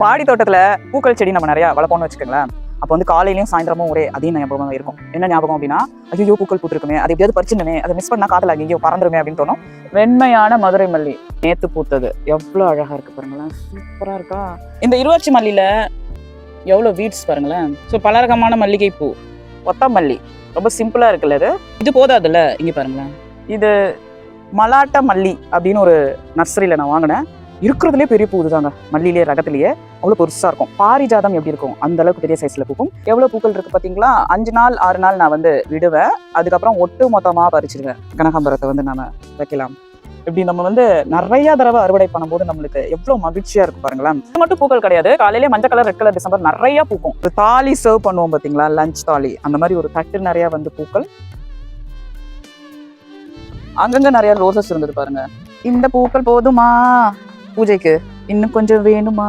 மாடி தோட்டத்துல பூக்கள் செடி நம்ம நிறைய வளர்ப்போம்னு வச்சுக்கோங்களேன். அப்போ வந்து காலையிலயும் சாயந்தரமும் ஒரே அதே ஞாபகம் இருக்கும். என்ன ஞாபகம் அப்படின்னா, ஐயோ பூக்கள் பூத்திருக்குமே, அது எப்படியாவது பறிச்சுமே, அதை மிஸ் பண்ணா காத்துல எங்கேயோ பறந்துருமே அப்படின்னு தோணும். வெண்மையான மதுரை மல்லி நேத்து பூத்தது எவ்வளவு அழகா இருக்கு பாருங்களேன், சூப்பரா இருக்கா. இந்த இருவாச்சி மல்லியில எவ்வளவு வீட்ஸ் பாருங்களேன். ஸோ பலரகமான மல்லிகை பூ, ஒத்தமல்லி ரொம்ப சிம்பிளா இருக்குல்ல. இது போதாதுல்ல, இங்க பாருங்களேன். இது மலாட்ட மல்லி அப்படின்னு ஒரு நர்சரியில நான் வாங்கினேன். இருக்கிறதுலே பெரிய பூ இதுதாங்க, மல்லியிலே ரகத்திலேயே அவ்வளோ பெருசா இருக்கும். பாரிஜாதம் எப்படி இருக்கும் அந்த அளவுக்கு பெரிய சைஸ்ல பூக்கும். எவ்வளவு பூக்கள் இருக்கு பாத்தீங்களா. 5 நாள் 6 நாள் நான் வந்து விடுவேன், அதுக்கப்புறம் ஒட்டு மொத்தமா பறிச்சிடுவேன். கனகாம்பரத்தை வந்து நாம வைக்கலாம். இப்படி நம்ம வந்து நிறைய தடவை அறுவடை பண்ணும்போது நம்மளுக்கு எவ்வளவு மகிழ்ச்சியா இருக்கும் பாருங்களேன். இது மட்டும் பூக்கள் கிடையாது, காலையிலே மஞ்சள் கலர் ரெட் கலர் டிசம்பர் நிறைய பூக்கும். ஒரு தாலி சர்வ் பண்ணுவோம் பாத்தீங்களா, லஞ்ச் தாலி, அந்த மாதிரி ஒரு தட்டு நிறைய வந்து பூக்கள். அங்கங்க நிறைய ரோசஸ் இருந்தது பாருங்க. இந்த பூக்கள் போதுமா பூஜைக்கு, இன்னும் கொஞ்சம் வேணுமா?